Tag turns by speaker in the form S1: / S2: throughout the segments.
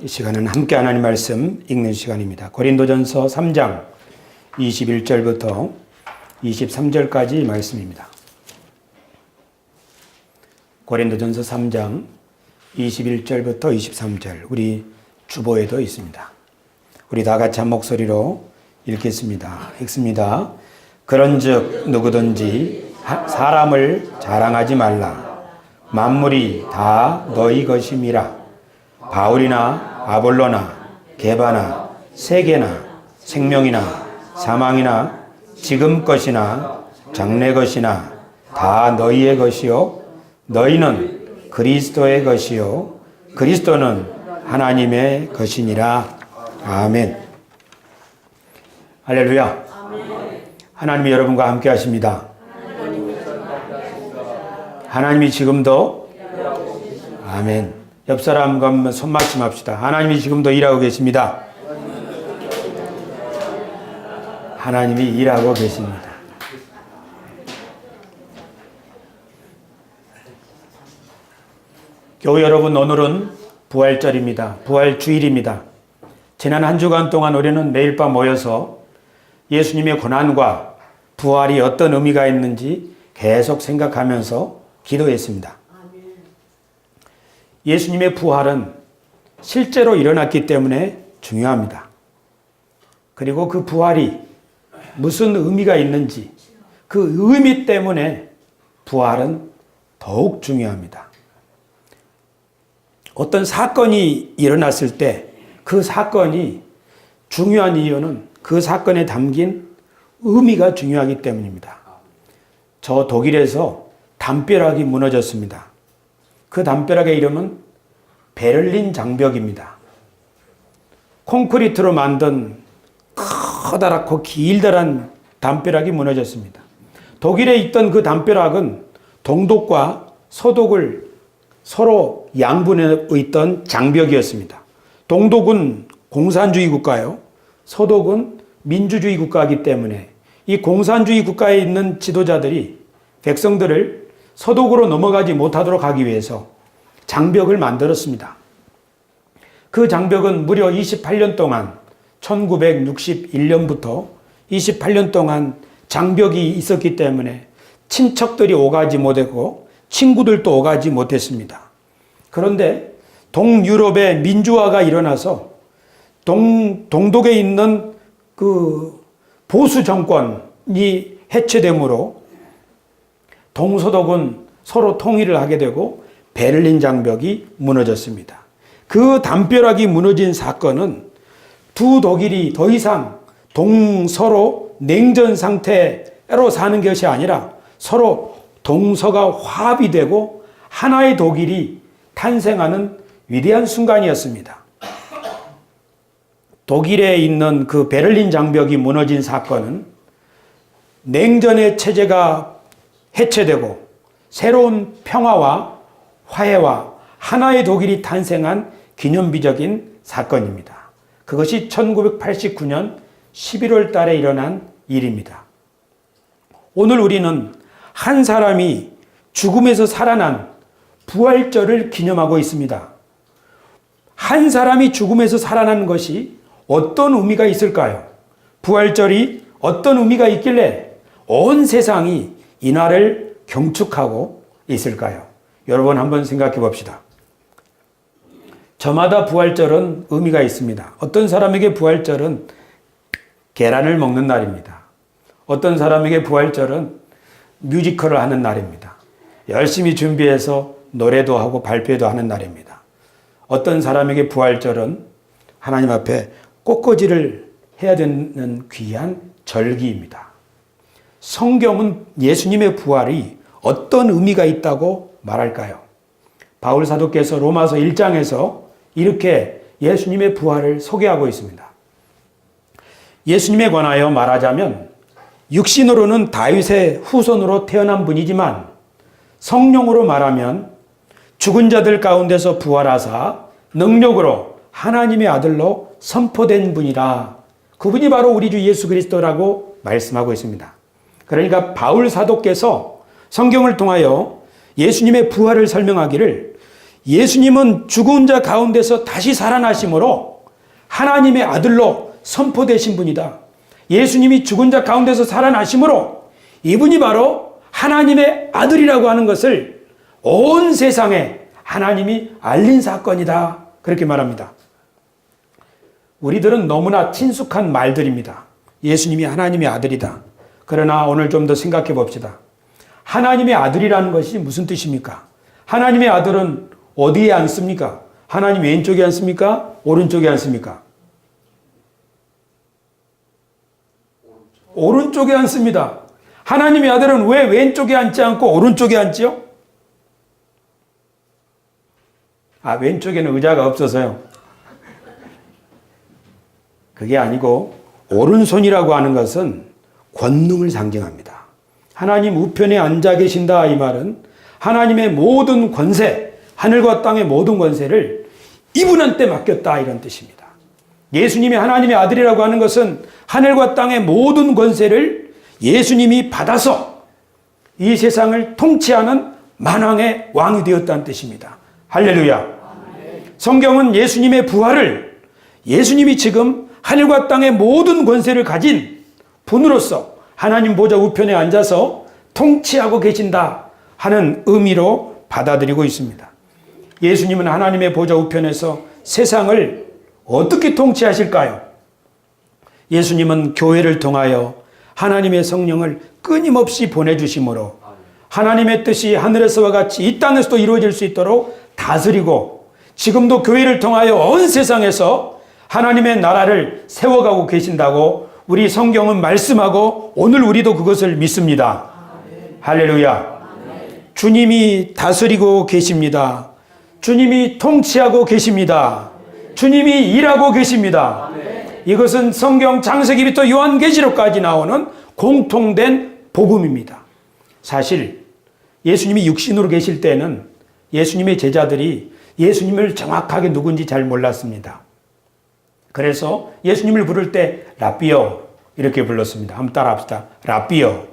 S1: 이 시간은 함께 하나님 말씀 읽는 시간입니다. 고린도전서 3장 21절부터 23절까지 말씀입니다. 고린도전서 3장 21절부터 23절, 우리 주보에도 있습니다. 우리 다 같이 한 목소리로 읽겠습니다. 읽습니다. 그런즉 누구든지 사람을 자랑하지 말라. 만물이 다 너희 것임이라. 바울이나 아볼로나 게바나 세계나 생명이나 사망이나 지금 것이나 장래 것이나 다 너희의 것이요 너희는 그리스도의 것이요 그리스도는 하나님의 것이니라. 아멘. 할렐루야. 하나님이 여러분과 함께 하십니다. 하나님이 지금도 아멘. 옆 사람과 한번 손맞춤합시다. 하나님이 지금도 일하고 계십니다. 하나님이 일하고 계십니다. 교회 여러분, 오늘은 부활절입니다. 부활주일입니다. 지난 한 주간 동안 우리는 매일 밤 모여서 예수님의 고난과 부활이 어떤 의미가 있는지 계속 생각하면서 기도했습니다. 예수님의 부활은 실제로 일어났기 때문에 중요합니다. 그리고 그 부활이 무슨 의미가 있는지, 그 의미 때문에 부활은 더욱 중요합니다. 어떤 사건이 일어났을 때 그 사건이 중요한 이유는 그 사건에 담긴 의미가 중요하기 때문입니다. 저 독일에서 담벼락이 무너졌습니다. 그 담벼락의 이름은 베를린 장벽입니다. 콘크리트로 만든 커다랗고 길다란 담벼락이 무너졌습니다. 독일에 있던 그 담벼락은 동독과 서독을 서로 양분해 있던 장벽이었습니다. 동독은 공산주의 국가요. 서독은 민주주의 국가이기 때문에 이 공산주의 국가에 있는 지도자들이 백성들을 서독으로 넘어가지 못하도록 하기 위해서 장벽을 만들었습니다. 그 장벽은 무려 28년 동안 1961년부터 28년 동안 장벽이 있었기 때문에 친척들이 오가지 못했고 친구들도 오가지 못했습니다. 그런데 동유럽의 민주화가 일어나서 동독에 있는 그 보수 정권이 해체되므로 동서독은 서로 통일을 하게 되고 베를린 장벽이 무너졌습니다. 그 담벼락이 무너진 사건은 두 독일이 더 이상 동서로 냉전 상태로 사는 것이 아니라 서로 동서가 화합이 되고 하나의 독일이 탄생하는 위대한 순간이었습니다. 독일에 있는 그 베를린 장벽이 무너진 사건은 냉전의 체제가 해체되고 새로운 평화와 화해와 하나의 독일이 탄생한 기념비적인 사건입니다. 그것이 1989년 11월 달에 일어난 일입니다. 오늘 우리는 한 사람이 죽음에서 살아난 부활절을 기념하고 있습니다. 한 사람이 죽음에서 살아난 것이 어떤 의미가 있을까요? 부활절이 어떤 의미가 있길래 온 세상이 이날을 경축하고 있을까요? 여러분 한번 생각해 봅시다. 저마다 부활절은 의미가 있습니다. 어떤 사람에게 부활절은 계란을 먹는 날입니다. 어떤 사람에게 부활절은 뮤지컬을 하는 날입니다. 열심히 준비해서 노래도 하고 발표도 하는 날입니다. 어떤 사람에게 부활절은 하나님 앞에 꽃꽂이를 해야 되는 귀한 절기입니다. 성경은 예수님의 부활이 어떤 의미가 있다고 말할까요? 바울 사도께서 로마서 1장에서 이렇게 예수님의 부활을 소개하고 있습니다. 예수님에 관하여 말하자면 육신으로는 다윗의 후손으로 태어난 분이지만 성령으로 말하면 죽은 자들 가운데서 부활하사 능력으로 하나님의 아들로 선포된 분이라. 그분이 바로 우리 주 예수 그리스도라고 말씀하고 있습니다. 그러니까 바울 사도께서 성경을 통하여 예수님의 부활을 설명하기를 예수님은 죽은 자 가운데서 다시 살아나심으로 하나님의 아들로 선포되신 분이다. 예수님이 죽은 자 가운데서 살아나심으로 이분이 바로 하나님의 아들이라고 하는 것을 온 세상에 하나님이 알린 사건이다. 그렇게 말합니다. 우리들은 너무나 친숙한 말들입니다. 예수님이 하나님의 아들이다. 그러나 오늘 좀 더 생각해 봅시다. 하나님의 아들이라는 것이 무슨 뜻입니까? 하나님의 아들은 어디에 앉습니까? 하나님 왼쪽에 앉습니까? 오른쪽에 앉습니까? 오른쪽에 앉습니다. 하나님의 아들은 왜 왼쪽에 앉지 않고 오른쪽에 앉지요? 왼쪽에는 의자가 없어서요. 그게 아니고 오른손이라고 하는 것은 권능을 상징합니다. 하나님 우편에 앉아 계신다 이 말은 하나님의 모든 권세, 하늘과 땅의 모든 권세를 이분한테 맡겼다 이런 뜻입니다. 예수님이 하나님의 아들이라고 하는 것은 하늘과 땅의 모든 권세를 예수님이 받아서 이 세상을 통치하는 만왕의 왕이 되었다는 뜻입니다. 할렐루야. 성경은 예수님의 부활을 예수님이 지금 하늘과 땅의 모든 권세를 가진 분으로서 하나님 보좌 우편에 앉아서 통치하고 계신다 하는 의미로 받아들이고 있습니다. 예수님은 하나님의 보좌 우편에서 세상을 어떻게 통치하실까요? 예수님은 교회를 통하여 하나님의 성령을 끊임없이 보내주심으로 하나님의 뜻이 하늘에서와 같이 이 땅에서도 이루어질 수 있도록 다스리고 지금도 교회를 통하여 온 세상에서 하나님의 나라를 세워가고 계신다고 우리 성경은 말씀하고 오늘 우리도 그것을 믿습니다. 할렐루야. 주님이 다스리고 계십니다. 주님이 통치하고 계십니다. 주님이 일하고 계십니다. 이것은 성경 창세기부터 요한계시록까지 나오는 공통된 복음입니다. 사실 예수님이 육신으로 계실 때는 예수님의 제자들이 예수님을 정확하게 누군지 잘 몰랐습니다. 그래서 예수님을 부를 때 라비요 이렇게 불렀습니다. 한번 따라 합시다. 라비요.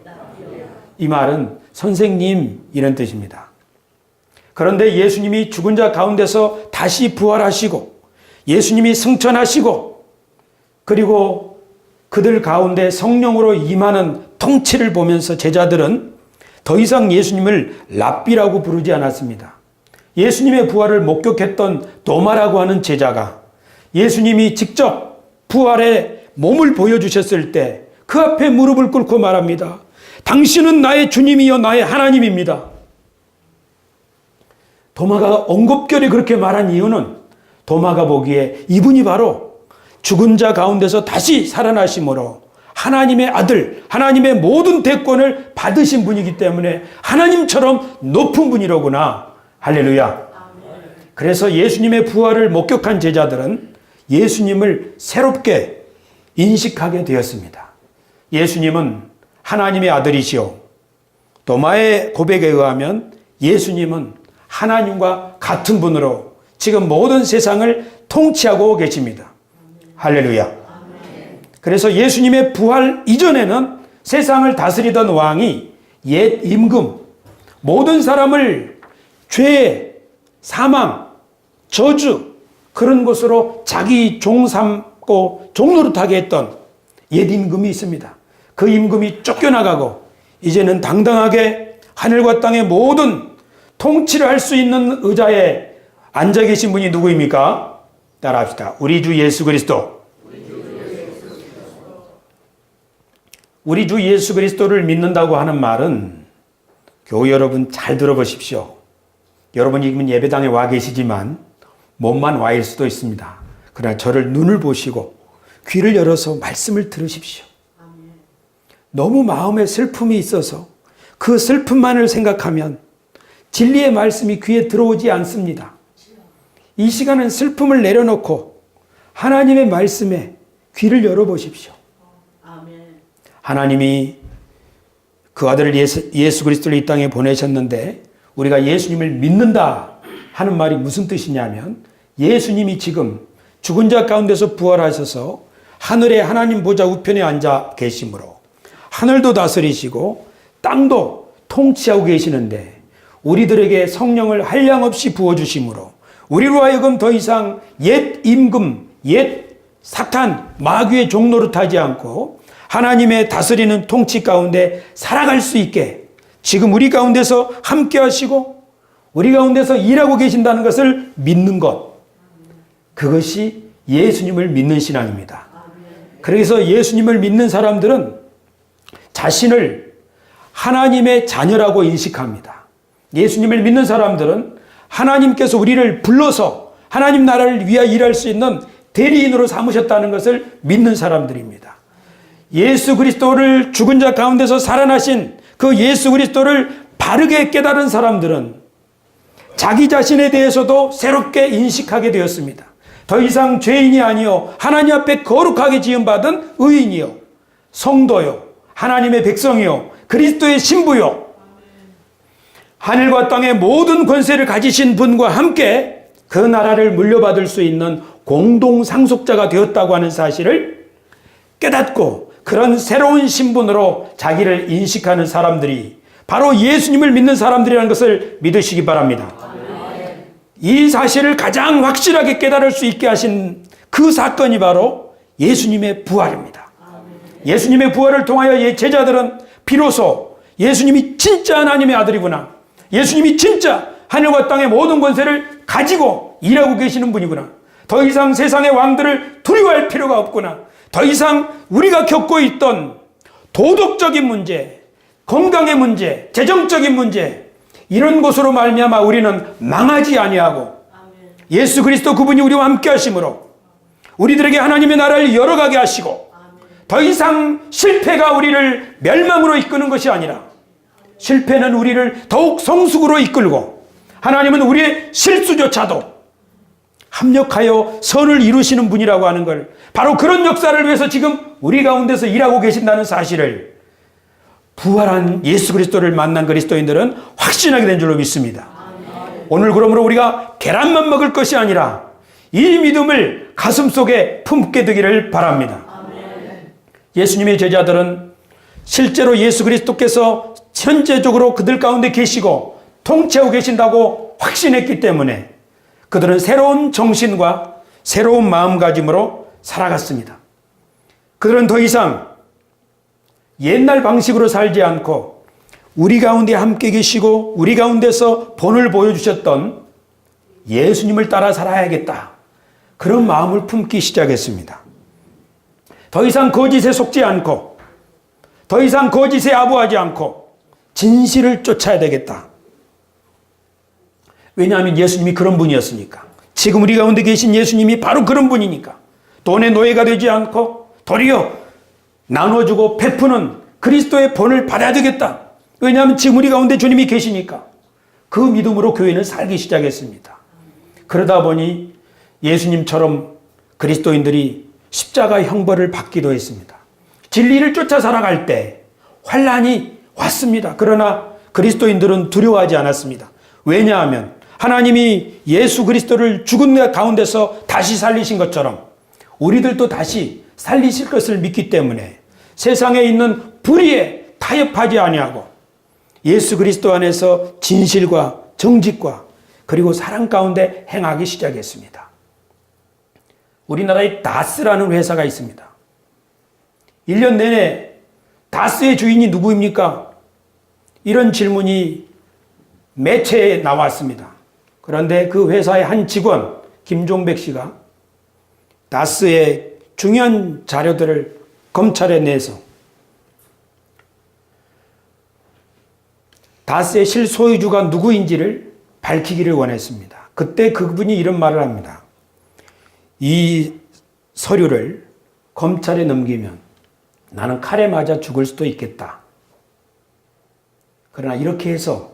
S1: 이 말은 선생님 이런 뜻입니다. 그런데 예수님이 죽은 자 가운데서 다시 부활하시고 예수님이 승천하시고 그리고 그들 가운데 성령으로 임하는 통치를 보면서 제자들은 더 이상 예수님을 랍비라고 부르지 않았습니다. 예수님의 부활을 목격했던 도마라고 하는 제자가 예수님이 직접 부활의 몸을 보여주셨을 때 그 앞에 무릎을 꿇고 말합니다. 당신은 나의 주님이요 나의 하나님입니다. 도마가 엉겁결에 그렇게 말한 이유는 도마가 보기에 이분이 바로 죽은 자 가운데서 다시 살아나심으로 하나님의 아들, 하나님의 모든 대권을 받으신 분이기 때문에 하나님처럼 높은 분이로구나. 할렐루야. 그래서 예수님의 부활을 목격한 제자들은 예수님을 새롭게 인식하게 되었습니다. 예수님은 하나님의 아들이시오. 도마의 고백에 의하면 예수님은 하나님과 같은 분으로 지금 모든 세상을 통치하고 계십니다. 할렐루야. 그래서 예수님의 부활 이전에는 세상을 다스리던 왕이 옛 임금, 모든 사람을 죄, 사망, 저주 그런 것으로 자기 종 삼고 종노릇하게 했던 옛 임금이 있습니다. 그 임금이 쫓겨나가고 이제는 당당하게 하늘과 땅의 모든 통치를 할 수 있는 의자에 앉아 계신 분이 누구입니까? 따라합시다. 우리 주 예수 그리스도. 우리 주 예수 그리스도를 믿는다고 하는 말은 교우 여러분 잘 들어보십시오. 여러분이 지금 예배당에 와 계시지만 몸만 와일 수도 있습니다. 그러나 저를 눈을 보시고 귀를 열어서 말씀을 들으십시오. 너무 마음에 슬픔이 있어서 그 슬픔만을 생각하면 진리의 말씀이 귀에 들어오지 않습니다. 이 시간은 슬픔을 내려놓고 하나님의 말씀에 귀를 열어보십시오. 하나님이 그 아들을 예수 그리스도를 이 땅에 보내셨는데 우리가 예수님을 믿는다 하는 말이 무슨 뜻이냐면 예수님이 지금 죽은 자 가운데서 부활하셔서 하늘에 하나님 보좌 우편에 앉아 계심으로 하늘도 다스리시고 땅도 통치하고 계시는데 우리들에게 성령을 한량없이 부어주심으로 우리로 하여금 더 이상 옛 임금, 옛 사탄, 마귀의 종노릇하지 않고 하나님의 다스리는 통치 가운데 살아갈 수 있게 지금 우리 가운데서 함께 하시고 우리 가운데서 일하고 계신다는 것을 믿는 것, 그것이 예수님을 믿는 신앙입니다. 그래서 예수님을 믿는 사람들은 자신을 하나님의 자녀라고 인식합니다. 예수님을 믿는 사람들은 하나님께서 우리를 불러서 하나님 나라를 위하여 일할 수 있는 대리인으로 삼으셨다는 것을 믿는 사람들입니다. 예수 그리스도를 죽은 자 가운데서 살아나신 그 예수 그리스도를 바르게 깨달은 사람들은 자기 자신에 대해서도 새롭게 인식하게 되었습니다. 더 이상 죄인이 아니요 하나님 앞에 거룩하게 지음받은 의인이요 성도요 하나님의 백성이요 그리스도의 신부요 하늘과 땅의 모든 권세를 가지신 분과 함께 그 나라를 물려받을 수 있는 공동 상속자가 되었다고 하는 사실을 깨닫고 그런 새로운 신분으로 자기를 인식하는 사람들이 바로 예수님을 믿는 사람들이라는 것을 믿으시기 바랍니다. 이 사실을 가장 확실하게 깨달을 수 있게 하신 그 사건이 바로 예수님의 부활입니다. 예수님의 부활을 통하여 제자들은 비로소 예수님이 진짜 하나님의 아들이구나, 예수님이 진짜 하늘과 땅의 모든 권세를 가지고 일하고 계시는 분이구나, 더 이상 세상의 왕들을 두려워할 필요가 없구나, 더 이상 우리가 겪고 있던 도덕적인 문제, 건강의 문제, 재정적인 문제, 이런 것으로 말미암아 우리는 망하지 아니하고 예수 그리스도 그분이 우리와 함께 하심으로 우리들에게 하나님의 나라를 열어가게 하시고 더 이상 실패가 우리를 멸망으로 이끄는 것이 아니라 실패는 우리를 더욱 성숙으로 이끌고 하나님은 우리의 실수조차도 합력하여 선을 이루시는 분이라고 하는 걸, 바로 그런 역사를 위해서 지금 우리 가운데서 일하고 계신다는 사실을 부활한 예수 그리스도를 만난 그리스도인들은 확신하게 된 줄로 믿습니다. 오늘 그러므로 우리가 계란만 먹을 것이 아니라 이 믿음을 가슴속에 품게 되기를 바랍니다. 예수님의 제자들은 실제로 예수 그리스도께서 현재적으로 그들 가운데 계시고 통치하고 계신다고 확신했기 때문에 그들은 새로운 정신과 새로운 마음가짐으로 살아갔습니다. 그들은 더 이상 옛날 방식으로 살지 않고 우리 가운데 함께 계시고 우리 가운데서 본을 보여주셨던 예수님을 따라 살아야겠다, 그런 마음을 품기 시작했습니다. 더 이상 거짓에 속지 않고 더 이상 거짓에 아부하지 않고 진실을 쫓아야 되겠다. 왜냐하면 예수님이 그런 분이었으니까. 지금 우리 가운데 계신 예수님이 바로 그런 분이니까. 돈의 노예가 되지 않고 도리어 나눠주고 베푸는 그리스도의 본을 받아야 되겠다. 왜냐하면 지금 우리 가운데 주님이 계시니까. 그 믿음으로 교회는 살기 시작했습니다. 그러다 보니 예수님처럼 그리스도인들이 십자가 형벌을 받기도 했습니다. 진리를 쫓아 살아갈 때 환난이 왔습니다. 그러나 그리스도인들은 두려워하지 않았습니다. 왜냐하면 하나님이 예수 그리스도를 죽은 가운데서 다시 살리신 것처럼 우리들도 다시 살리실 것을 믿기 때문에 세상에 있는 불의에 타협하지 아니하고 예수 그리스도 안에서 진실과 정직과 그리고 사랑 가운데 행하기 시작했습니다. 우리나라에 다스라는 회사가 있습니다. 1년 내내 다스의 주인이 누구입니까? 이런 질문이 매체에 나왔습니다. 그런데 그 회사의 한 직원 김종백 씨가 다스의 중요한 자료들을 검찰에 내서 다스의 실소유주가 누구인지를 밝히기를 원했습니다. 그때 그분이 이런 말을 합니다. 이 서류를 검찰에 넘기면 나는 칼에 맞아 죽을 수도 있겠다. 그러나 이렇게 해서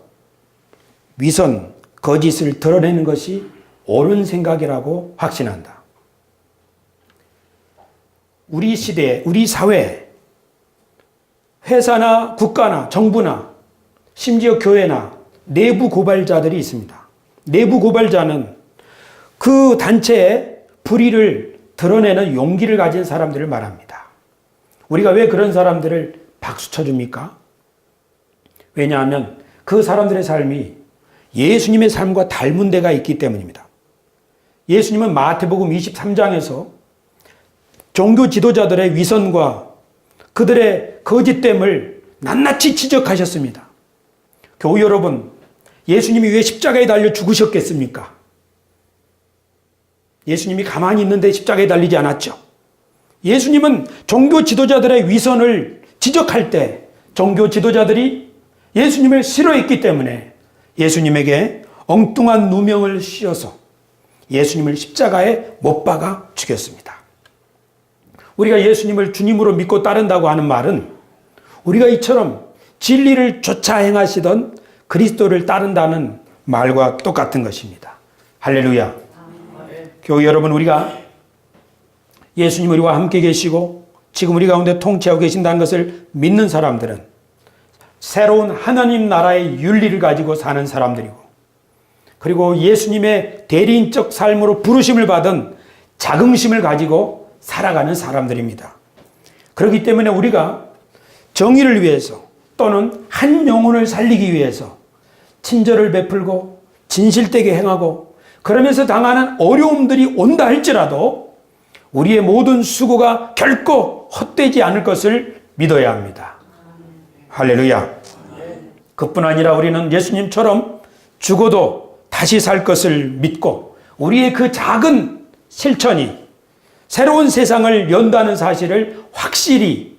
S1: 위선, 거짓을 드러내는 것이 옳은 생각이라고 확신한다. 우리 시대, 우리 사회, 회사나 국가나 정부나 심지어 교회나 내부 고발자들이 있습니다. 내부 고발자는 그 단체의 불의를 드러내는 용기를 가진 사람들을 말합니다. 우리가 왜 그런 사람들을 박수 쳐줍니까? 왜냐하면 그 사람들의 삶이 예수님의 삶과 닮은 데가 있기 때문입니다. 예수님은 마태복음 23장에서 종교 지도자들의 위선과 그들의 거짓됨을 낱낱이 지적하셨습니다. 교우 여러분, 예수님이 왜 십자가에 달려 죽으셨겠습니까? 예수님이 가만히 있는데 십자가에 달리지 않았죠. 예수님은 종교 지도자들의 위선을 지적할 때 종교 지도자들이 예수님을 싫어했기 때문에 예수님에게 엉뚱한 누명을 씌워서 예수님을 십자가에 못 박아 죽였습니다. 우리가 예수님을 주님으로 믿고 따른다고 하는 말은 우리가 이처럼 진리를 쫓아 행하시던 그리스도를 따른다는 말과 똑같은 것입니다. 할렐루야. 교우 여러분, 우리가 예수님 우리와 함께 계시고 지금 우리 가운데 통치하고 계신다는 것을 믿는 사람들은 새로운 하나님 나라의 윤리를 가지고 사는 사람들이고, 그리고 예수님의 대리인적 삶으로 부르심을 받은 자긍심을 가지고 살아가는 사람들입니다. 그렇기 때문에 우리가 정의를 위해서 또는 한 영혼을 살리기 위해서 친절을 베풀고 진실되게 행하고 그러면서 당하는 어려움들이 온다 할지라도 우리의 모든 수고가 결코 헛되지 않을 것을 믿어야 합니다. 할렐루야. 그뿐 아니라 우리는 예수님처럼 죽어도 다시 살 것을 믿고 우리의 그 작은 실천이 새로운 세상을 연다는 사실을 확실히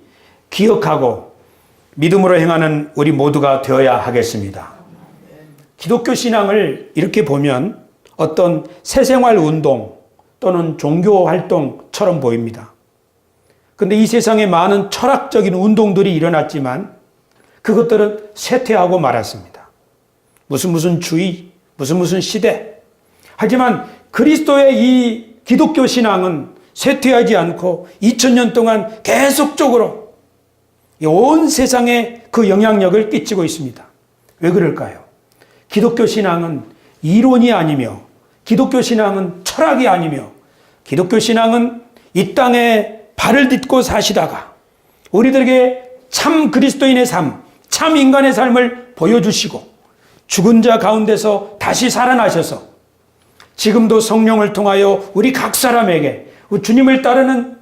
S1: 기억하고 믿음으로 행하는 우리 모두가 되어야 하겠습니다. 기독교 신앙을 이렇게 보면 어떤 새생활 운동 또는 종교 활동처럼 보입니다. 그런데 이 세상에 많은 철학적인 운동들이 일어났지만 그것들은 쇠퇴하고 말았습니다. 무슨 주의, 무슨 시대. 하지만 그리스도의 이 기독교 신앙은 쇠퇴하지 않고 2000년 동안 계속적으로 온 세상에 그 영향력을 끼치고 있습니다. 왜 그럴까요? 기독교 신앙은 이론이 아니며 기독교 신앙은 철학이 아니며 기독교 신앙은 이 땅에 발을 딛고 사시다가 우리들에게 참 그리스도인의 삶, 참 인간의 삶을 보여주시고 죽은 자 가운데서 다시 살아나셔서 지금도 성령을 통하여 우리 각 사람에게 주님을 따르는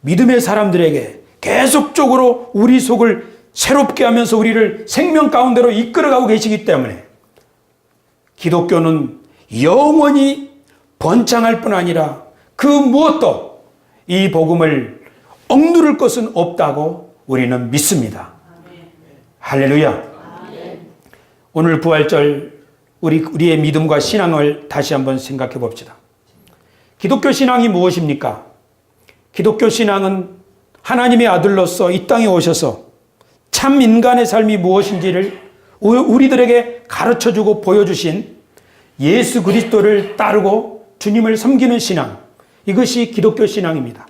S1: 믿음의 사람들에게 계속적으로 우리 속을 새롭게 하면서 우리를 생명 가운데로 이끌어가고 계시기 때문에 기독교는 영원히 번창할 뿐 아니라 그 무엇도 이 복음을 억누를 것은 없다고 우리는 믿습니다. 할렐루야. 오늘 부활절 우리의 믿음과 신앙을 다시 한번 생각해 봅시다. 기독교 신앙이 무엇입니까? 기독교 신앙은 하나님의 아들로서 이 땅에 오셔서 참 인간의 삶이 무엇인지를 우리들에게 가르쳐주고 보여주신 예수 그리스도를 따르고 주님을 섬기는 신앙, 이것이 기독교 신앙입니다.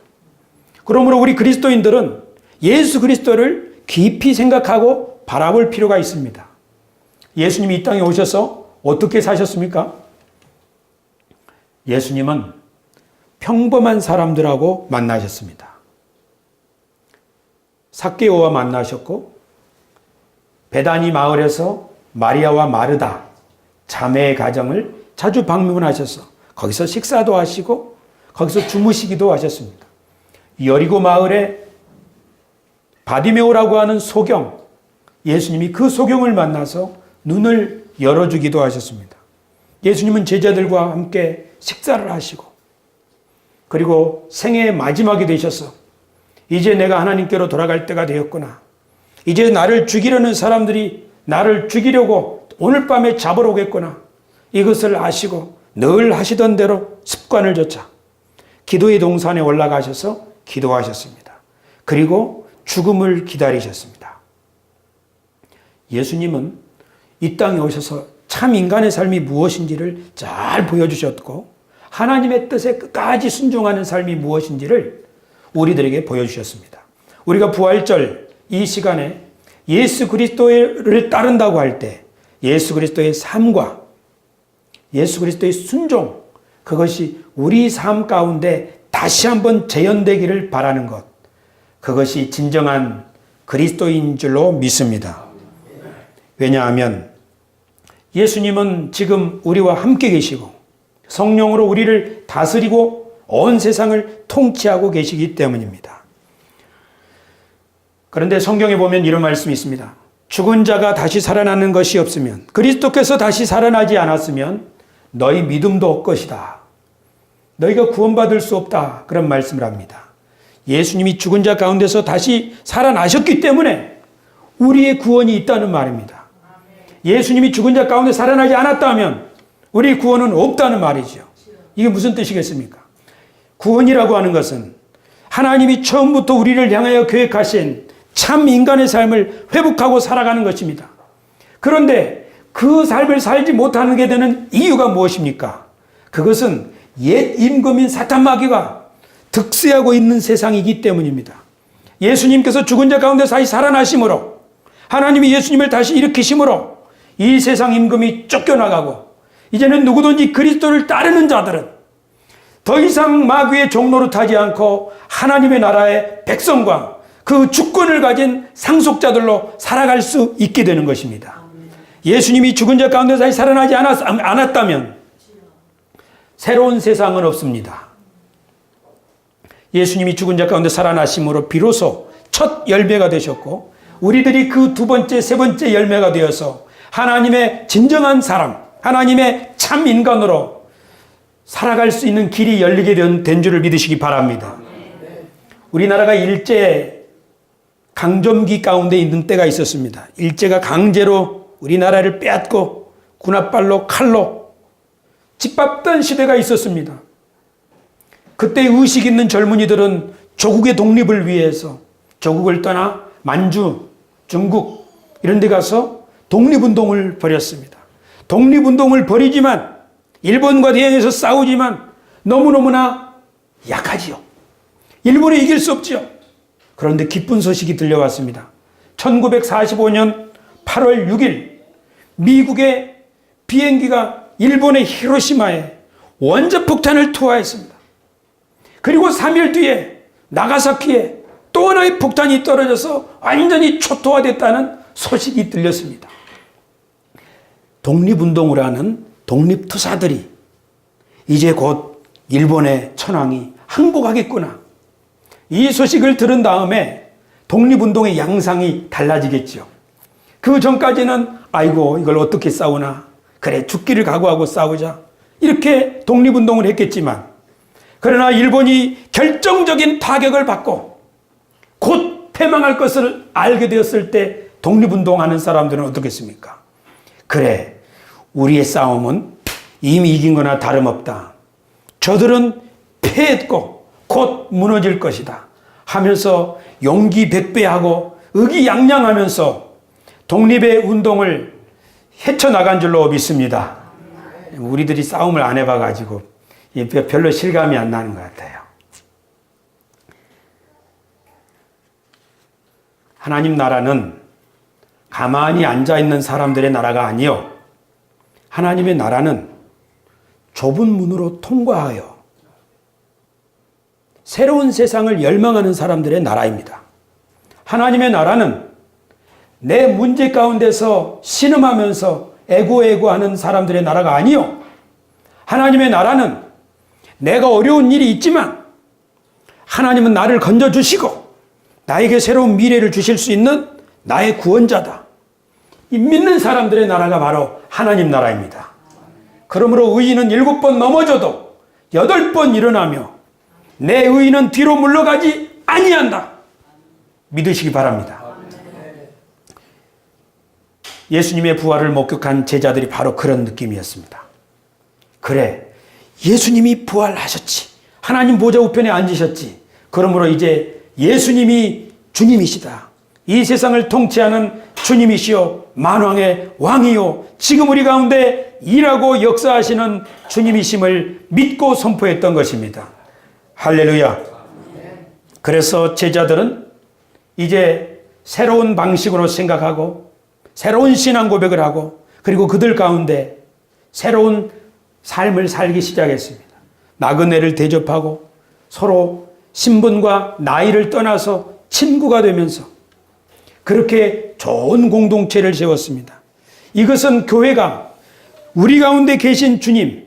S1: 그러므로 우리 그리스도인들은 예수 그리스도를 깊이 생각하고 바라볼 필요가 있습니다. 예수님이 이 땅에 오셔서 어떻게 사셨습니까? 예수님은 평범한 사람들하고 만나셨습니다. 삭개오와 만나셨고 베다니 마을에서 마리아와 마르다 자매의 가정을 자주 방문하셔서 거기서 식사도 하시고 거기서 주무시기도 하셨습니다. 여리고 마을에 바디메오라고 하는 소경, 예수님이 그 소경을 만나서 눈을 열어주기도 하셨습니다. 예수님은 제자들과 함께 식사를 하시고 그리고 생애의 마지막이 되셔서 이제 내가 하나님께로 돌아갈 때가 되었구나. 이제 나를 죽이려는 사람들이 나를 죽이려고 오늘 밤에 잡으러 오겠구나. 이것을 아시고 늘 하시던 대로 습관을 좇아 기도의 동산에 올라가셔서 기도하셨습니다. 그리고 죽음을 기다리셨습니다. 예수님은 이 땅에 오셔서 참 인간의 삶이 무엇인지를 잘 보여주셨고 하나님의 뜻에 끝까지 순종하는 삶이 무엇인지를 우리들에게 보여주셨습니다. 우리가 부활절 이 시간에 예수 그리스도를 따른다고 할 때 예수 그리스도의 삶과 예수 그리스도의 순종, 그것이 우리 삶 가운데 다시 한번 재현되기를 바라는 것, 그것이 진정한 그리스도인 줄로 믿습니다. 왜냐하면 예수님은 지금 우리와 함께 계시고 성령으로 우리를 다스리고 온 세상을 통치하고 계시기 때문입니다. 그런데 성경에 보면 이런 말씀이 있습니다. 죽은 자가 다시 살아나는 것이 없으면, 그리스도께서 다시 살아나지 않았으면 너희 믿음도 없것이다. 너희가 구원받을 수 없다. 그런 말씀을 합니다. 예수님이 죽은 자 가운데서 다시 살아나셨기 때문에 우리의 구원이 있다는 말입니다. 예수님이 죽은 자 가운데 살아나지 않았다면 우리 구원은 없다는 말이죠. 이게 무슨 뜻이겠습니까? 구원이라고 하는 것은 하나님이 처음부터 우리를 향하여 계획하신 참 인간의 삶을 회복하고 살아가는 것입니다. 그런데 그 삶을 살지 못하게 되는 이유가 무엇입니까? 그것은 옛 임금인 사탄 마귀가 득세하고 있는 세상이기 때문입니다. 예수님께서 죽은 자 가운데 다시 살아나심으로, 하나님이 예수님을 다시 일으키심으로 이 세상 임금이 쫓겨나가고, 이제는 누구든지 그리스도를 따르는 자들은 더 이상 마귀의 종로로 타지 않고 하나님의 나라의 백성과 그 주권을 가진 상속자들로 살아갈 수 있게 되는 것입니다. 예수님이 죽은 자 가운데 다시 살아나지 않았다면 새로운 세상은 없습니다. 예수님이 죽은 자 가운데 살아나심으로 비로소 첫 열매가 되셨고, 우리들이 그 두 번째, 세 번째 열매가 되어서 하나님의 진정한 사람, 하나님의 참 인간으로 살아갈 수 있는 길이 열리게 된 줄을 믿으시기 바랍니다. 우리나라가 일제 강점기 가운데 있는 때가 있었습니다. 일제가 강제로 우리나라를 빼앗고 군홧발로 칼로 짓밟던 시대가 있었습니다. 그때 의식 있는 젊은이들은 조국의 독립을 위해서 조국을 떠나 만주, 중국 이런 데 가서 독립운동을 벌였습니다. 독립운동을 벌이지만, 일본과 대항해서 싸우지만 너무너무나 약하지요. 일본에 이길 수 없지요. 그런데 기쁜 소식이 들려왔습니다. 1945년 8월 6일 미국의 비행기가 일본의 히로시마에 원자폭탄을 투하했습니다. 그리고 3일 뒤에 나가사키에 또 하나의 폭탄이 떨어져서 완전히 초토화됐다는 소식이 들렸습니다. 독립운동을 하는 독립투사들이 이제 곧 일본의 천황이 항복하겠구나, 이 소식을 들은 다음에 독립운동의 양상이 달라지겠죠. 그 전까지는 아이고 이걸 어떻게 싸우나, 그래 죽기를 각오하고 싸우자, 이렇게 독립운동을 했겠지만, 그러나 일본이 결정적인 타격을 받고 곧 패망할 것을 알게 되었을 때 독립운동하는 사람들은 어떻겠습니까? 그래, 우리의 싸움은 이미 이긴 거나 다름없다. 저들은 패했고 곧 무너질 것이다 하면서 용기 백배하고 의기양양하면서 독립의 운동을 헤쳐나간 줄로 믿습니다. 우리들이 싸움을 안 해봐가지고 별로 실감이 안 나는 것 같아요. 하나님 나라는 가만히 앉아있는 사람들의 나라가 아니요, 하나님의 나라는 좁은 문으로 통과하여 새로운 세상을 열망하는 사람들의 나라입니다. 하나님의 나라는 내 문제 가운데서 신음하면서 애고애고하는 사람들의 나라가 아니요, 하나님의 나라는 내가 어려운 일이 있지만 하나님은 나를 건져주시고 나에게 새로운 미래를 주실 수 있는 나의 구원자다. 이 믿는 사람들의 나라가 바로 하나님 나라입니다. 그러므로 의인은 7번 넘어져도 8번 일어나며 내 의인은 뒤로 물러가지 아니한다. 믿으시기 바랍니다. 예수님의 부활을 목격한 제자들이 바로 그런 느낌이었습니다. 그래, 예수님이 부활하셨지. 하나님 보좌 우편에 앉으셨지. 그러므로 이제 예수님이 주님이시다. 이 세상을 통치하는 주님이시요 만왕의 왕이요 지금 우리 가운데 일하고 역사하시는 주님이심을 믿고 선포했던 것입니다. 할렐루야. 그래서 제자들은 이제 새로운 방식으로 생각하고 새로운 신앙 고백을 하고, 그리고 그들 가운데 새로운 삶을 살기 시작했습니다. 나그네를 대접하고 서로 신분과 나이를 떠나서 친구가 되면서 그렇게 좋은 공동체를 세웠습니다. 이것은 교회가 우리 가운데 계신 주님,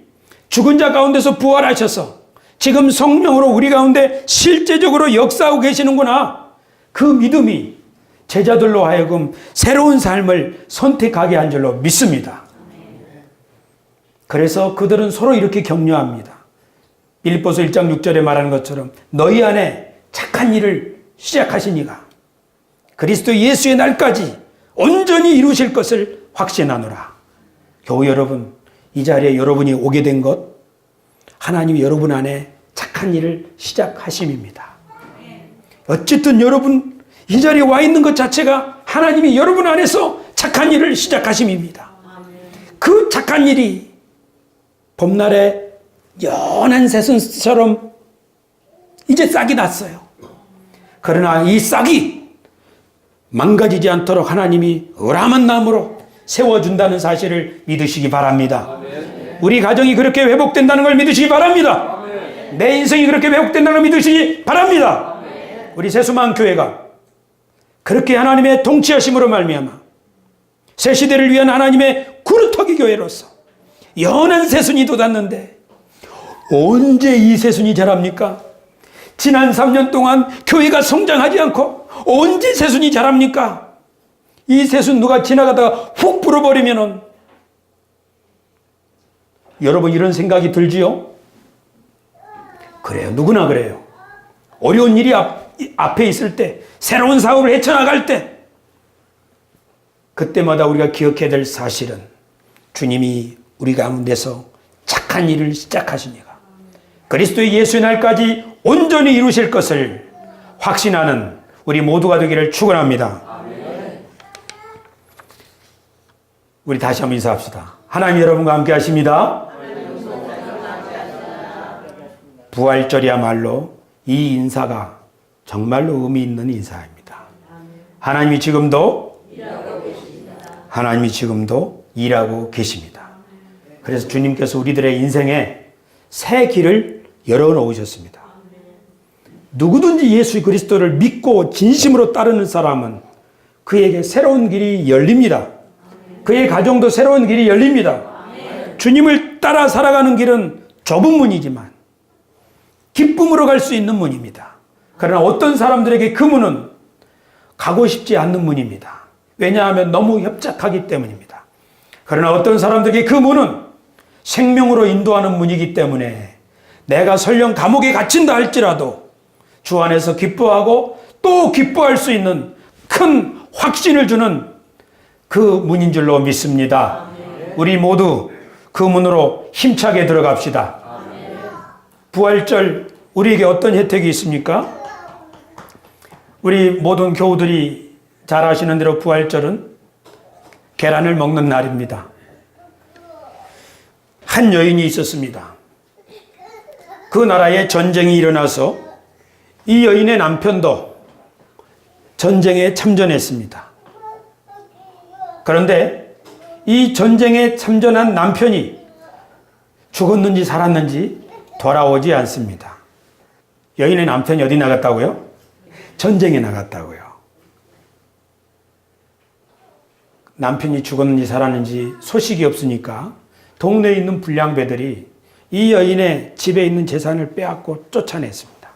S1: 죽은 자 가운데서 부활하셔서 지금 성령으로 우리 가운데 실제적으로 역사하고 계시는구나. 그 믿음이 제자들로 하여금 새로운 삶을 선택하게 한 줄로 믿습니다. 그래서 그들은 서로 이렇게 격려합니다. 빌립보서 1장 6절에 말하는 것처럼 너희 안에 착한 일을 시작하신 이가 그리스도 예수의 날까지 온전히 이루실 것을 확신하노라. 교우 여러분, 이 자리에 여러분이 오게 된 것, 하나님이 여러분 안에 착한 일을 시작하심입니다. 어쨌든 여러분 이 자리에 와 있는 것 자체가 하나님이 여러분 안에서 착한 일을 시작하심입니다. 그 착한 일이 봄날에 연한 새순처럼 이제 싹이 났어요. 그러나 이 싹이 망가지지 않도록 하나님이 으람한 나무로 세워준다는 사실을 믿으시기 바랍니다. 우리 가정이 그렇게 회복된다는 걸 믿으시기 바랍니다. 내 인생이 그렇게 회복된다는 걸 믿으시기 바랍니다. 우리 세수만 교회가 그렇게 하나님의 통치하심으로 말미암아 새 시대를 위한 하나님의 구루터기 교회로서 연한 새순이 돋았는데 언제 이 새순이 자랍니까? 지난 3년 동안 교회가 성장하지 않고 언제 새순이 자랍니까? 이 새순 누가 지나가다가 훅 불어버리면은 여러분 이런 생각이 들지요? 그래요. 누구나 그래요. 어려운 일이 앞에 있을 때, 새로운 사업을 헤쳐나갈 때, 그때마다 우리가 기억해야 될 사실은 주님이 우리 가운데서 착한 일을 시작하시니까 그리스도의 예수의 날까지 온전히 이루실 것을 확신하는 우리 모두가 되기를 축원합니다. 우리 다시 한번 인사합시다. 하나님 여러분과 함께 하십니다. 부활절이야말로 이 인사가 정말로 의미 있는 인사입니다. 하나님이 지금도 일하고 계십니다. 그래서 주님께서 우리들의 인생에 새 길을 열어놓으셨습니다. 누구든지 예수 그리스도를 믿고 진심으로 따르는 사람은 그에게 새로운 길이 열립니다. 그의 가정도 새로운 길이 열립니다. 주님을 따라 살아가는 길은 좁은 문이지만 기쁨으로 갈 수 있는 문입니다. 그러나 어떤 사람들에게 그 문은 가고 싶지 않는 문입니다. 왜냐하면 너무 협착하기 때문입니다. 그러나 어떤 사람들에게 그 문은 생명으로 인도하는 문이기 때문에 내가 설령 감옥에 갇힌다 할지라도 주 안에서 기뻐하고 또 기뻐할 수 있는 큰 확신을 주는 그 문인 줄로 믿습니다. 우리 모두 그 문으로 힘차게 들어갑시다. 부활절 우리에게 어떤 혜택이 있습니까? 우리 모든 교우들이 잘 아시는 대로 부활절은 계란을 먹는 날입니다. 한 여인이 있었습니다. 그 나라에 전쟁이 일어나서 이 여인의 남편도 전쟁에 참전했습니다. 그런데 이 전쟁에 참전한 남편이 죽었는지 살았는지 돌아오지 않습니다. 여인의 남편이 어디 나갔다고요? 전쟁에 나갔다고요. 남편이 죽었는지 살았는지 소식이 없으니까 동네에 있는 불량배들이 이 여인의 집에 있는 재산을 빼앗고 쫓아냈습니다.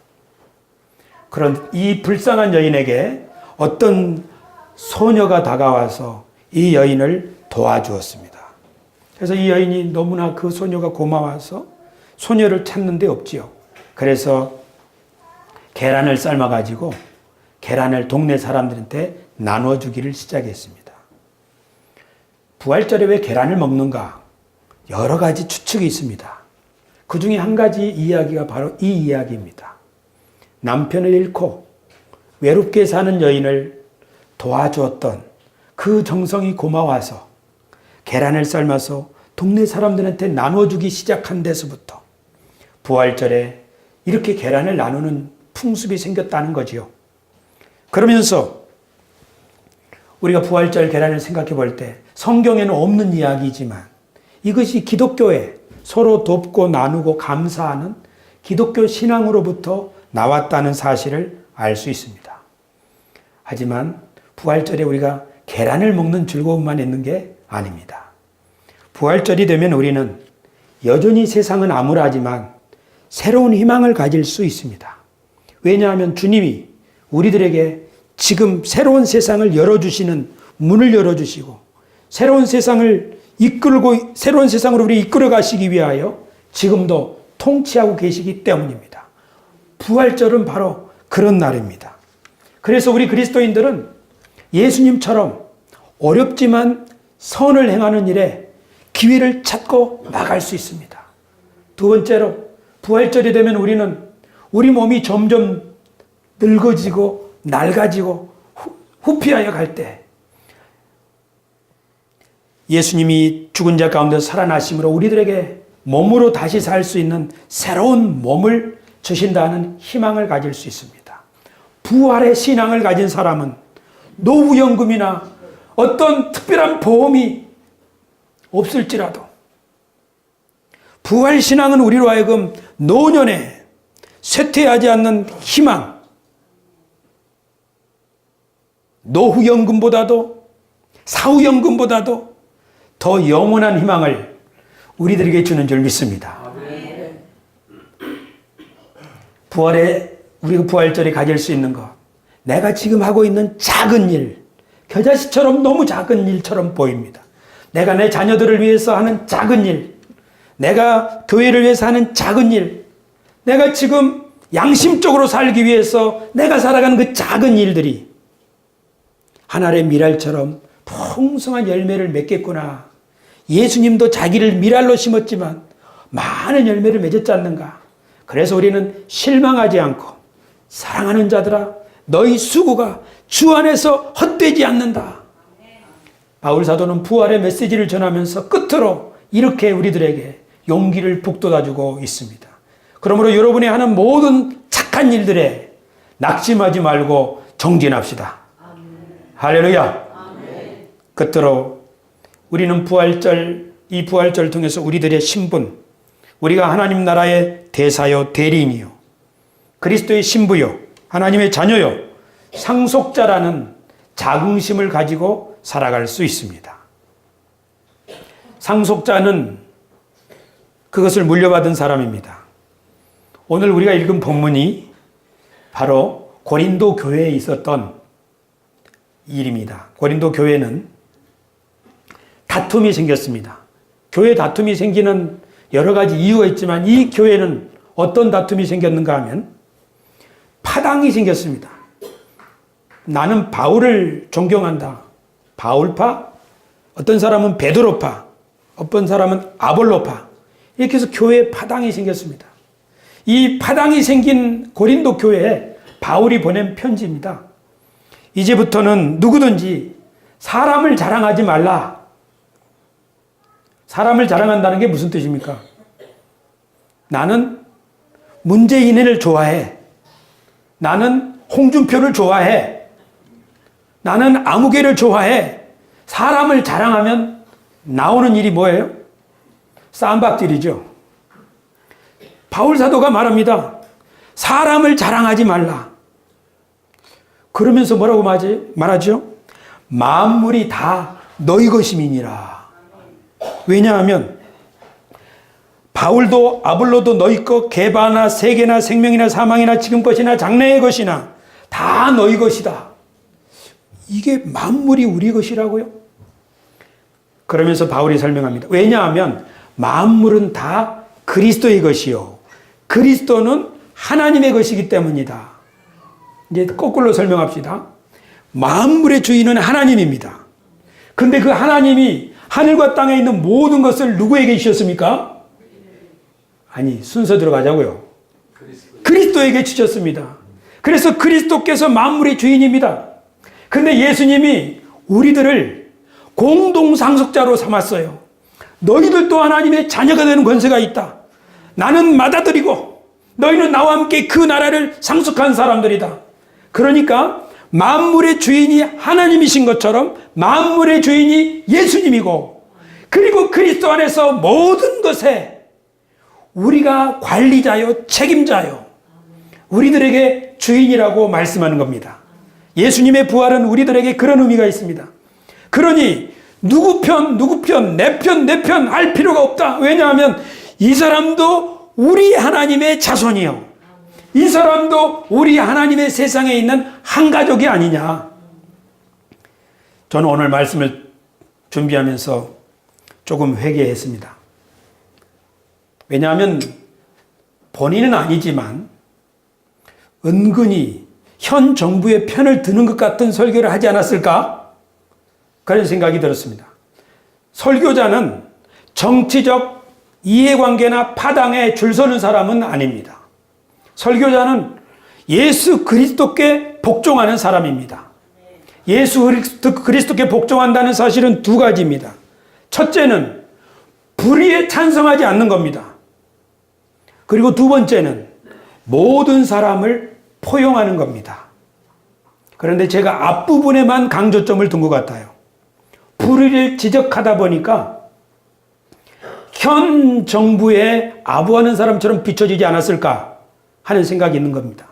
S1: 그런 이 불쌍한 여인에게 어떤 소녀가 다가와서 이 여인을 도와주었습니다. 그래서 이 여인이 너무나 그 소녀가 고마워서 소녀를 찾는 데 없지요. 그래서 계란을 삶아가지고 계란을 동네 사람들한테 나눠주기를 시작했습니다. 부활절에 왜 계란을 먹는가? 여러 가지 추측이 있습니다. 그 중에 한 가지 이야기가 바로 이 이야기입니다. 남편을 잃고 외롭게 사는 여인을 도와주었던 그 정성이 고마워서 계란을 삶아서 동네 사람들한테 나눠주기 시작한 데서부터 부활절에 이렇게 계란을 나누는 풍습이 생겼다는 거지요. 그러면서 우리가 부활절 계란을 생각해 볼 때 성경에는 없는 이야기지만 이것이 기독교에 서로 돕고 나누고 감사하는 기독교 신앙으로부터 나왔다는 사실을 알 수 있습니다. 하지만 부활절에 우리가 계란을 먹는 즐거움만 있는 게 아닙니다. 부활절이 되면 우리는 여전히 세상은 암울하지만 새로운 희망을 가질 수 있습니다. 왜냐하면 주님이 우리들에게 지금 새로운 세상을 열어주시는 문을 열어주시고 새로운 세상을 이끌고 새로운 세상으로 우리 이끌어 가시기 위하여 지금도 통치하고 계시기 때문입니다. 부활절은 바로 그런 날입니다. 그래서 우리 그리스도인들은 예수님처럼 어렵지만 선을 행하는 일에 기회를 찾고 나갈 수 있습니다. 두 번째로 부활절이 되면 우리는 우리 몸이 점점 늙어지고 낡아지고 후피하여 갈 때 예수님이 죽은 자 가운데 살아나심으로 우리들에게 몸으로 다시 살 수 있는 새로운 몸을 주신다는 희망을 가질 수 있습니다. 부활의 신앙을 가진 사람은 노후연금이나 어떤 특별한 보험이 없을지라도 부활신앙은 우리로 하여금 노년에 쇠퇴하지 않는 희망, 노후연금보다도 사후연금보다도 더 영원한 희망을 우리들에게 주는 줄 믿습니다. 우리가 부활절에 가질 수 있는 것, 내가 지금 하고 있는 작은 일, 겨자씨처럼 너무 작은 일처럼 보입니다. 내가 내 자녀들을 위해서 하는 작은 일, 내가 교회를 위해서 하는 작은 일, 내가 지금 양심적으로 살기 위해서 내가 살아가는 그 작은 일들이 하늘의 미랄처럼 풍성한 열매를 맺겠구나. 예수님도 자기를 미랄로 심었지만 많은 열매를 맺었지 않는가. 그래서 우리는 실망하지 않고 사랑하는 자들아 너희 수고가 주 안에서 헛되지 않는다. 바울 사도는 부활의 메시지를 전하면서 끝으로 이렇게 우리들에게 용기를 북돋아주고 있습니다. 그러므로 여러분이 하는 모든 착한 일들에 낙심하지 말고 정진합시다. 아멘. 할렐루야. 아멘. 끝으로 우리는 이 부활절 통해서 우리들의 신분, 우리가 하나님 나라의 대사요 대리인이요 그리스도의 신부요 하나님의 자녀요 상속자라는 자긍심을 가지고 살아갈 수 있습니다. 상속자는 그것을 물려받은 사람입니다. 오늘 우리가 읽은 본문이 바로 고린도 교회에 있었던 일입니다. 고린도 교회는 다툼이 생겼습니다. 교회 다툼이 생기는 여러 가지 이유가 있지만 이 교회는 어떤 다툼이 생겼는가 하면 파당이 생겼습니다. 나는 바울을 존경한다. 바울파, 어떤 사람은 베드로파, 어떤 사람은 아볼로파. 이렇게 해서 교회에 파당이 생겼습니다. 이 파당이 생긴 고린도 교회에 바울이 보낸 편지입니다. 이제부터는 누구든지 사람을 자랑하지 말라. 사람을 자랑한다는 게 무슨 뜻입니까? 나는 문재인을 좋아해. 나는 홍준표를 좋아해. 나는 아무개를 좋아해. 사람을 자랑하면 나오는 일이 뭐예요? 쌈박질이죠. 바울 사도가 말합니다. 사람을 자랑하지 말라. 그러면서 뭐라고 말하죠? 만물이 다 너희 것임이니라. 왜냐하면 바울도 아볼로도 너희 것, 게바나 세계나 생명이나 사망이나 지금 것이나 장래의 것이나 다 너희 것이다. 이게 만물이 우리 것이라고요? 그러면서 바울이 설명합니다. 왜냐하면 만물은 다 그리스도의 것이요 그리스도는 하나님의 것이기 때문이다. 이제 거꾸로 설명합시다. 만물의 주인은 하나님입니다. 근데 그 하나님이 하늘과 땅에 있는 모든 것을 누구에게 주셨습니까? 아니, 순서 들어가자고요. 그리스도에게 주셨습니다. 그래서 그리스도께서 만물의 주인입니다. 근데 예수님이 우리들을 공동상속자로 삼았어요. 너희들도 하나님의 자녀가 되는 권세가 있다. 나는 맏아들이고 너희는 나와 함께 그 나라를 상속한 사람들이다. 그러니까 만물의 주인이 하나님이신 것처럼 만물의 주인이 예수님이고 그리고 그리스도 안에서 모든 것에 우리가 관리자요 책임자요 우리들에게 주인이라고 말씀하는 겁니다. 예수님의 부활은 우리들에게 그런 의미가 있습니다. 그러니 누구 편, 내 편 할 필요가 없다. 왜냐하면 이 사람도 우리 하나님의 자손이요. 이 사람도 우리 하나님의 세상에 있는 한 가족이 아니냐. 저는 오늘 말씀을 준비하면서 조금 회개했습니다. 왜냐하면 본인은 아니지만 은근히 현 정부의 편을 드는 것 같은 설교를 하지 않았을까? 그런 생각이 들었습니다. 설교자는 정치적 이해관계나 파당에 줄 서는 사람은 아닙니다. 설교자는 예수 그리스도께 복종하는 사람입니다. 예수 그리스도께 복종한다는 사실은 두 가지입니다. 첫째는 불의에 찬성하지 않는 겁니다. 그리고 두 번째는 모든 사람을 포용하는 겁니다. 그런데 제가 앞부분에만 강조점을 둔 것 같아요. 불의를 지적하다 보니까 현 정부에 아부하는 사람처럼 비춰지지 않았을까 하는 생각이 있는 겁니다.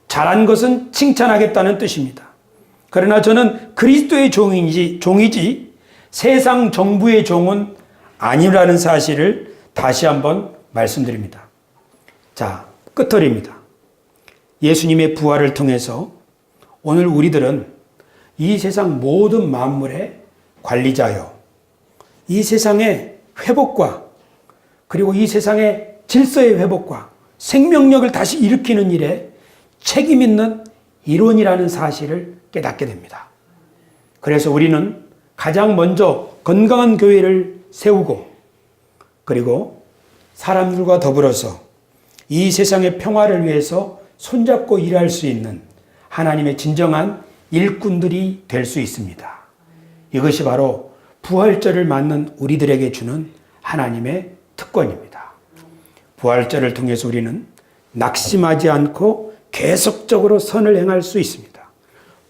S1: 잘한 것은 칭찬하겠다는 뜻입니다. 그러나 저는 그리스도의 종이지 세상 정부의 종은 아니라는 사실을 다시 한번 말씀드립니다. 자, 끝털입니다. 예수님의 부활을 통해서 오늘 우리들은 이 세상 모든 만물의 관리자요. 이 세상의 회복과 그리고 이 세상의 질서의 회복과 생명력을 다시 일으키는 일에 책임 있는 일원이라는 사실을 깨닫게 됩니다. 그래서 우리는 가장 먼저 건강한 교회를 세우고 그리고 사람들과 더불어서 이 세상의 평화를 위해서 손잡고 일할 수 있는 하나님의 진정한 일꾼들이 될 수 있습니다. 이것이 바로 부활절을 맞는 우리들에게 주는 하나님의 특권입니다. 부활절을 통해서 우리는 낙심하지 않고 계속적으로 선을 행할 수 있습니다.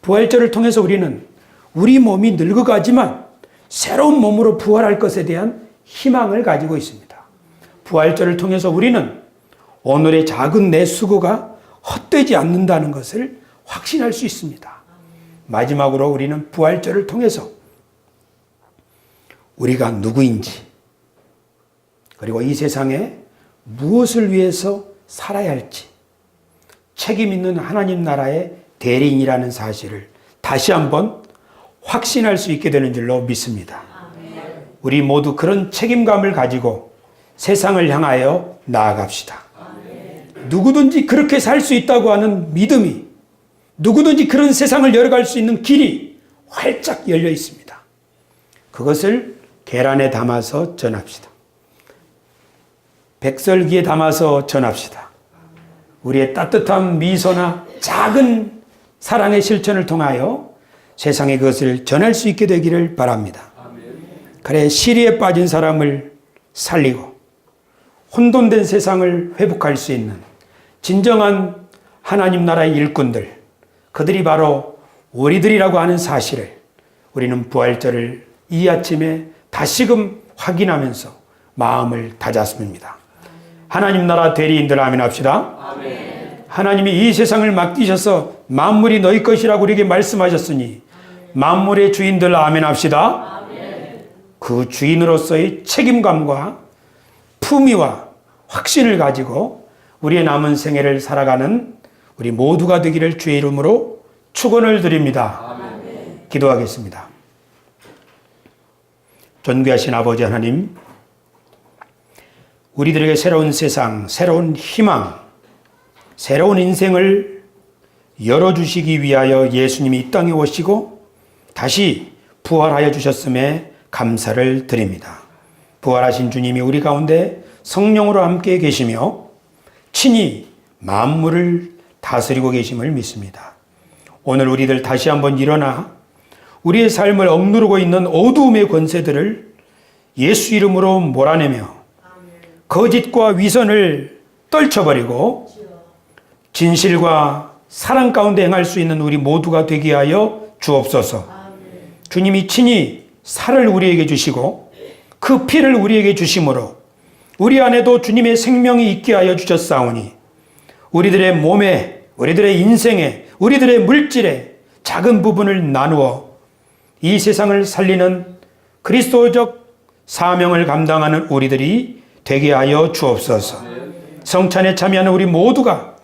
S1: 부활절을 통해서 우리는 우리 몸이 늙어가지만 새로운 몸으로 부활할 것에 대한 희망을 가지고 있습니다. 부활절을 통해서 우리는 오늘의 작은 내 수고가 헛되지 않는다는 것을 확신할 수 있습니다. 마지막으로 우리는 부활절을 통해서 우리가 누구인지 그리고 이 세상에 무엇을 위해서 살아야 할지 책임 있는 하나님 나라의 대리인이라는 사실을 다시 한번 확신할 수 있게 되는 줄로 믿습니다. 우리 모두 그런 책임감을 가지고 세상을 향하여 나아갑시다. 누구든지 그렇게 살 수 있다고 하는 믿음이 누구든지 그런 세상을 열어갈 수 있는 길이 활짝 열려 있습니다. 그것을 계란에 담아서 전합시다. 백설기에 담아서 전합시다. 우리의 따뜻한 미소나 작은 사랑의 실천을 통하여 세상에 그것을 전할 수 있게 되기를 바랍니다. 그래 시리에 빠진 사람을 살리고 혼돈된 세상을 회복할 수 있는 진정한 하나님 나라의 일꾼들, 그들이 바로 우리들이라고 하는 사실을 우리는 부활절을 이 아침에 다시금 확인하면서 마음을 다잡습니다. 하나님 나라 대리인들 아멘 합시다. 아멘. 하나님이 이 세상을 맡기셔서 만물이 너희 것이라고 우리에게 말씀하셨으니 만물의 주인들 아멘 합시다. 아멘. 그 주인으로서의 책임감과 품위와 확신을 가지고 우리의 남은 생애를 살아가는 우리 모두가 되기를 주의 이름으로 축원을 드립니다. 아멘. 기도하겠습니다. 존귀하신 아버지 하나님, 우리들에게 새로운 세상, 새로운 희망, 새로운 인생을 열어주시기 위하여 예수님이 이 땅에 오시고 다시 부활하여 주셨음에 감사를 드립니다. 부활하신 주님이 우리 가운데 성령으로 함께 계시며 친히 만물을 다스리고 계심을 믿습니다. 오늘 우리들 다시 한번 일어나 우리의 삶을 억누르고 있는 어두움의 권세들을 예수 이름으로 몰아내며 거짓과 위선을 떨쳐버리고 진실과 사랑 가운데 행할 수 있는 우리 모두가 되게 하여 주옵소서. 주님이 친히 살을 우리에게 주시고 그 피를 우리에게 주심으로 우리 안에도 주님의 생명이 있게 하여 주셨사오니 우리들의 몸에, 우리들의 인생에, 우리들의 물질에 작은 부분을 나누어 이 세상을 살리는 그리스도적 사명을 감당하는 우리들이 되게 하여 주옵소서. 성찬에 참여하는 우리 모두가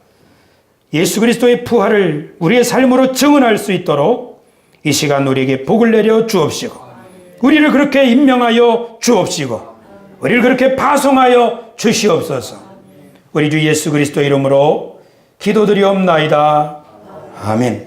S1: 예수 그리스도의 부활을 우리의 삶으로 증언할 수 있도록 이 시간 우리에게 복을 내려 주옵시고, 우리를 그렇게 임명하여 주옵시고, 우리를 그렇게 파송하여 주시옵소서. 우리 주 예수 그리스도 이름으로 기도드리옵나이다. 아멘.